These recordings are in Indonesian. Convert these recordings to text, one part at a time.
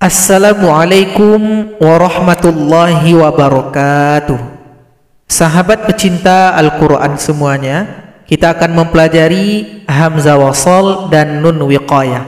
Assalamualaikum warahmatullahi wabarakatuh. Sahabat pecinta Al-Quran semuanya, kita akan mempelajari Hamzah Wasal dan Nun Wiqayah.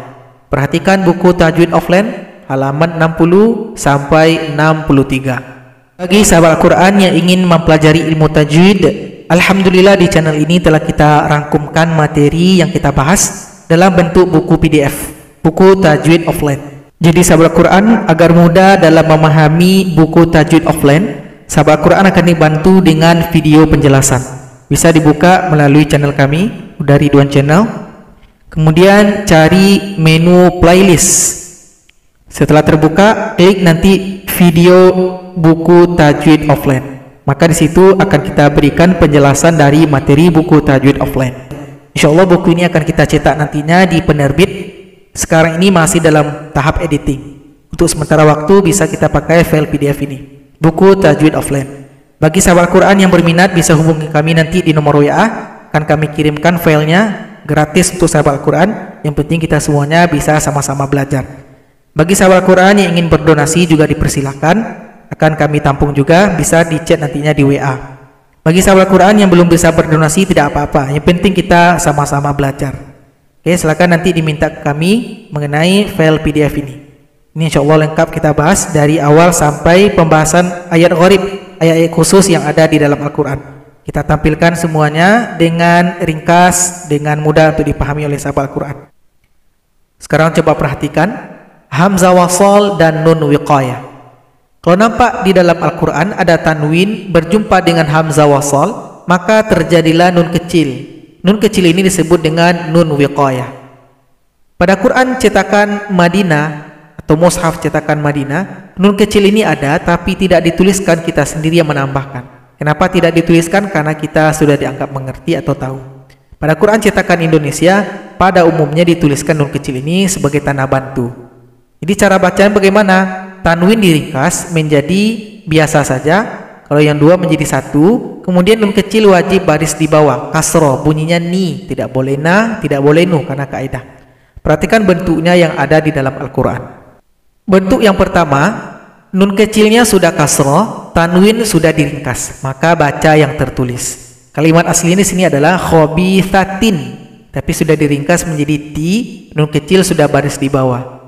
Perhatikan buku Tajwid Offline halaman 60 sampai 63. Bagi sahabat Al-Quran yang ingin mempelajari ilmu tajwid, alhamdulillah di channel ini telah kita rangkumkan materi yang kita bahas dalam bentuk buku PDF, buku Tajwid Offline. Jadi sahabat Al-Quran, agar mudah dalam memahami buku Tajwid Offline, sahabat Al-Quran akan dibantu dengan video penjelasan. Bisa dibuka melalui channel kami, dari Ridwan Channel. Kemudian cari menu playlist. Setelah terbuka, klik nanti video buku Tajwid Offline. Maka di situ akan kita berikan penjelasan dari materi buku Tajwid Offline. Insya Allah buku ini akan kita cetak nantinya di penerbit. Sekarang ini masih dalam tahap editing. Untuk sementara waktu bisa kita pakai file PDF ini, buku Tajwid Offline. Bagi sahabat Al-Quran yang berminat bisa hubungi kami nanti di nomor WA. Akan kami kirimkan filenya gratis untuk sahabat Al-Quran. Yang penting kita semuanya bisa sama-sama belajar. Bagi sahabat Al-Quran yang ingin berdonasi juga dipersilahkan. Akan kami tampung juga, bisa di chat nantinya di WA. Bagi sahabat Al-Quran yang belum bisa berdonasi tidak apa-apa. Yang penting kita sama-sama belajar. Oke, silakan nanti diminta ke kami mengenai file PDF ini. Ini insya Allah lengkap kita bahas dari awal sampai pembahasan ayat gharib, ayat-ayat khusus yang ada di dalam Al-Quran. Kita tampilkan semuanya dengan ringkas, dengan mudah untuk dipahami oleh sahabat Al-Quran. Sekarang coba perhatikan Hamzah Wasal dan Nun Wiqayah. Kalau nampak di dalam Al-Quran ada tanwin berjumpa dengan Hamzah Wasal, maka terjadilah nun kecil. Nun kecil ini disebut dengan Nun Wiqayah. Pada Quran cetakan Madinah atau mushaf cetakan Madinah, nun kecil ini ada tapi tidak dituliskan, kita sendiri yang menambahkan. Kenapa tidak dituliskan? Karena kita sudah dianggap mengerti atau tahu. Pada Quran cetakan Indonesia pada umumnya dituliskan nun kecil ini sebagai tanda bantu. Jadi cara bacaan bagaimana? Tanwin diringkas menjadi biasa saja. Kalau yang dua menjadi satu, kemudian nun kecil wajib baris di bawah, kasroh, bunyinya ni, tidak boleh na, tidak boleh nu karena kaidah. Perhatikan bentuknya yang ada di dalam Al-Quran. Bentuk yang pertama, nun kecilnya sudah kasroh, tanwin sudah diringkas, maka baca yang tertulis. Kalimat aslinya di sini adalah khobithatin, tapi sudah diringkas menjadi ti, nun kecil sudah baris di bawah.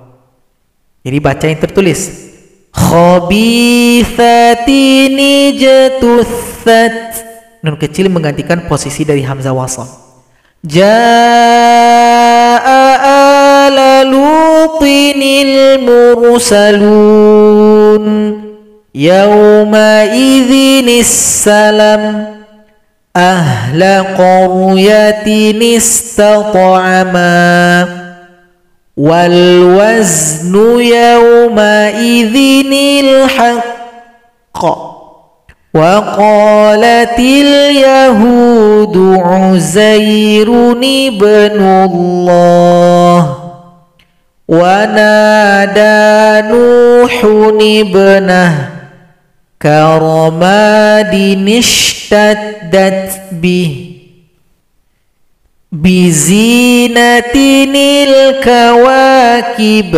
Jadi baca yang tertulis. Khabithatini jatuthat, nun kecil menggantikan posisi dari Hamzah Wasal. Jaa ala lutinil mursalun yawma idhinis salam ahla qaryatin istata'ama wal waznu yawma idhinil haqq wa qalatil yahudu Uzairun ibnullah wa nada Nuhun ibnah karamadin ishtaddat bih bizinatinil kawakib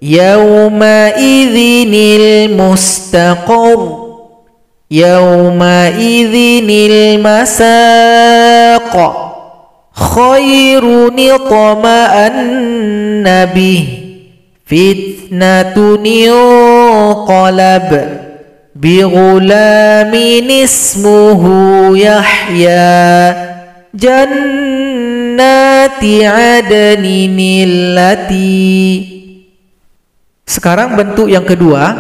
yawma idhinil mustaqar yawma idhinil masaq khairun itma'an nabih fitnatun qalab bighulamin ismuhu Yahya jannati adnin lati. Sekarang bentuk yang kedua,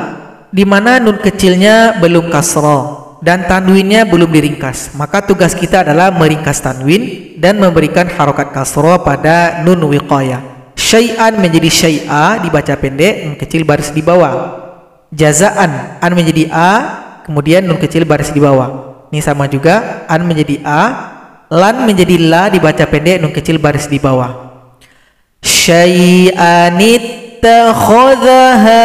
di mana nun kecilnya belum kasroh dan tanwinnya belum diringkas. Maka tugas kita adalah meringkas tanwin dan memberikan harokat kasroh pada nun wiqayah. Syai'an menjadi syai'a, dibaca pendek, nun kecil baris di bawah. Jazaan, an menjadi a, kemudian nun kecil baris di bawah. Ini sama juga, an menjadi a, lan menjadi la, dibaca pendek, nun kecil baris di bawah. Syai'an ittakhadhaha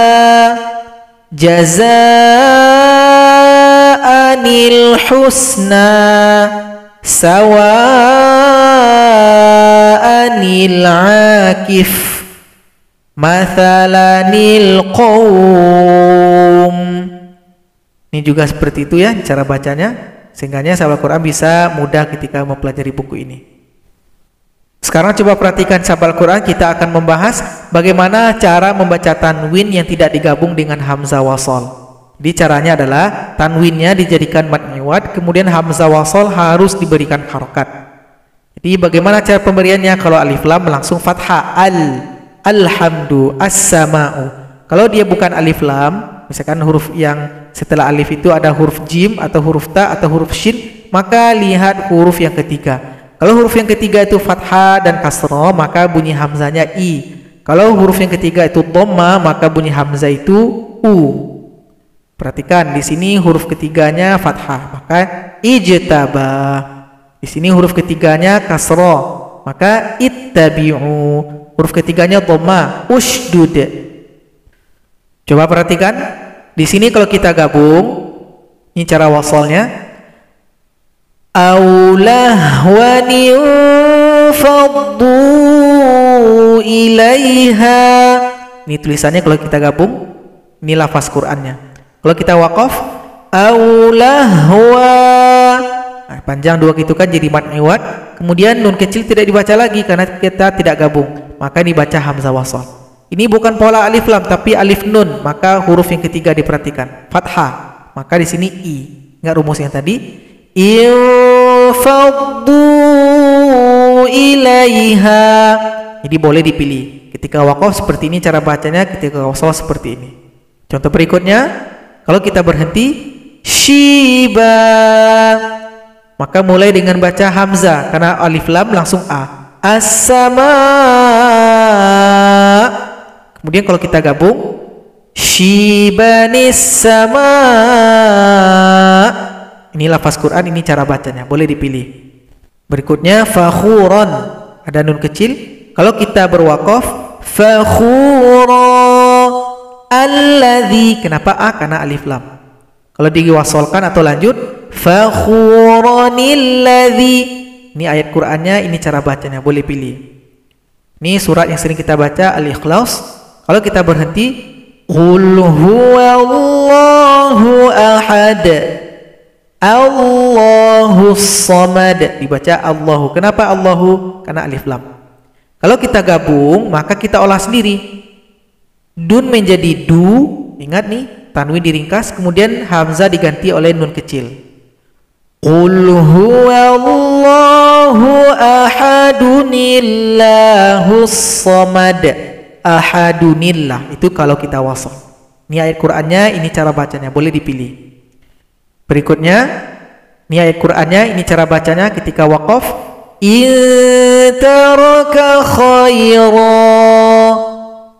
jazaa'anil husna sawa'anil akif Mathalanil qaum. Ini juga seperti itu ya cara bacanya, sehingganya sahabat Quran bisa mudah ketika mempelajari buku ini. Sekarang coba perhatikan sahabat Quran, kita akan membahas bagaimana cara membaca tanwin yang tidak digabung dengan hamzah wasal. Jadi caranya adalah tanwinnya dijadikan mad iwad, kemudian hamzah wasal harus diberikan harokat. Jadi bagaimana cara pemberiannya? Kalau alif lam langsung fathah, alhamdu, as-sama'u. Kalau dia bukan alif lam, misalkan huruf yang setelah alif itu ada huruf jim atau huruf ta atau huruf shin, maka lihat huruf yang ketiga. Kalau huruf yang ketiga itu fathah dan kasroh, maka bunyi hamzahnya i. Kalau huruf yang ketiga itu dhamma, maka bunyi hamzah itu u. Perhatikan di sini huruf ketiganya fathah, maka ijtaba. Di sini huruf ketiganya kasroh, maka ittabi'u. Huruf ketiganya dhamma, ushdud. Coba perhatikan di sini kalau kita gabung, ini cara wasalnya. Aulahwani faddu ilaiha. Ini tulisannya kalau kita gabung, ini lafaz Qur'annya. Kalau kita waqaf, aulahwa. Nah, panjang dua gitu kan jadi mad iwad. Kemudian nun kecil tidak dibaca lagi karena kita tidak gabung, maka dibaca hamzah wasal. Ini bukan pola alif lam tapi alif nun, maka huruf yang ketiga diperhatikan fathah, maka di sini i. Ingat rumus yang tadi, infaddu ilaiha. Jadi boleh dipilih ketika waqaf seperti ini cara bacanya, ketika wasal seperti ini. Contoh berikutnya, kalau kita berhenti shiba, maka mulai dengan baca hamzah karena alif lam langsung a. As-sama. Kemudian kalau kita gabung, shibanis sama. Ini lafaz Quran, ini cara bacanya, boleh dipilih. Berikutnya fakhuran, ada nun kecil. Kalau kita berwaqaf, fakhura alladzi. Kenapa a? Karena alif lam. Kalau diwasolkan atau lanjut, fakhuranilladzi. Ini ayat Qur'annya, ini cara bacanya, boleh pilih. Ini surat yang sering kita baca, Al-Ikhlas. Kalau kita berhenti, qul huwallahu ahad, Allahus samad. Dibaca Allahu. Kenapa Allahu? Karena alif lam. Kalau kita gabung, maka kita olah sendiri. Dun menjadi du. Ingat nih, tanwin diringkas, kemudian hamzah diganti oleh nun kecil. Qul huwallahu ahadunillahus samad. Ahadunillah, itu kalau kita wasal. Ini ayat Qur'annya, ini cara bacanya, boleh dipilih. Berikutnya, ini ayat Qur'annya, ini cara bacanya ketika waqaf. Intaraka khaira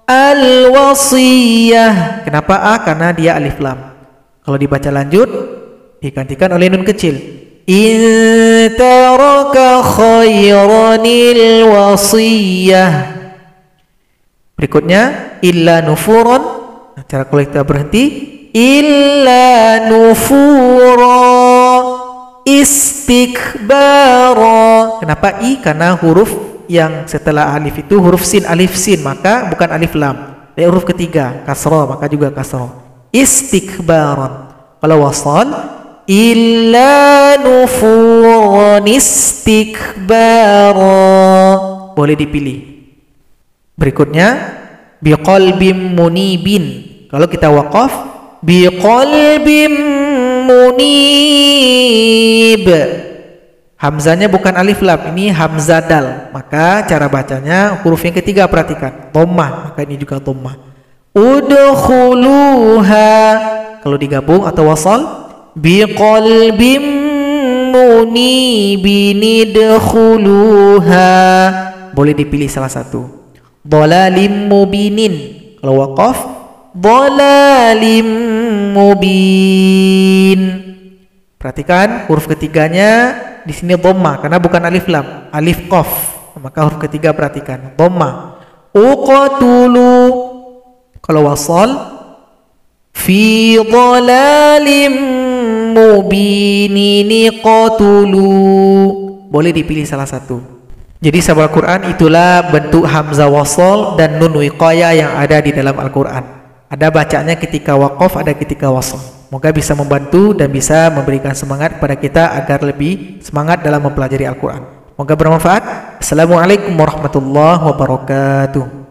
al-wasiyah. Kenapa a? Karena dia alif lam. Kalau dibaca lanjut, digantikan oleh nun kecil. Intaraka khairanil wasiyah. Berikutnya illa nufuron. Nah, cara kalau kita berhenti, illa nufura istikbara. Kenapa i? Karena huruf yang setelah alif itu huruf sin, alif sin, maka bukan alif lam. Dan huruf ketiga kasra, maka juga kasra. Istikbaran. Kalau wasal, illa nufuran istikbara. Boleh dipilih. Berikutnya biqalbim munibin. Kalau kita waqaf, biqalbim munib. Hamzanya bukan alif lam, ini hamzah dal. Maka cara bacanya huruf yang ketiga perhatikan, dhammah, maka ini juga dhammah. Udkhuluha. Kalau digabung atau wasal, biqalbim munibin idkhuluha. Boleh dipilih salah satu. Dhalalim mubinin. Kalau waqaf, dhalalim mubin. Perhatikan huruf ketiganya di sini dhamma karena bukan alif lam, alif qaf. Maka huruf ketiga perhatikan, dhamma. Uqatulu. Kalau wasal, fi dhalalim mubinin qatulu. Boleh dipilih salah satu. Jadi sahabat Al-Quran, itulah bentuk hamzah wasol dan nun wiqayah yang ada di dalam Al-Quran. Ada bacanya ketika waqaf, ada ketika wasol. Semoga bisa membantu dan bisa memberikan semangat kepada kita agar lebih semangat dalam mempelajari Al-Quran. Semoga bermanfaat. Assalamualaikum warahmatullahi wabarakatuh.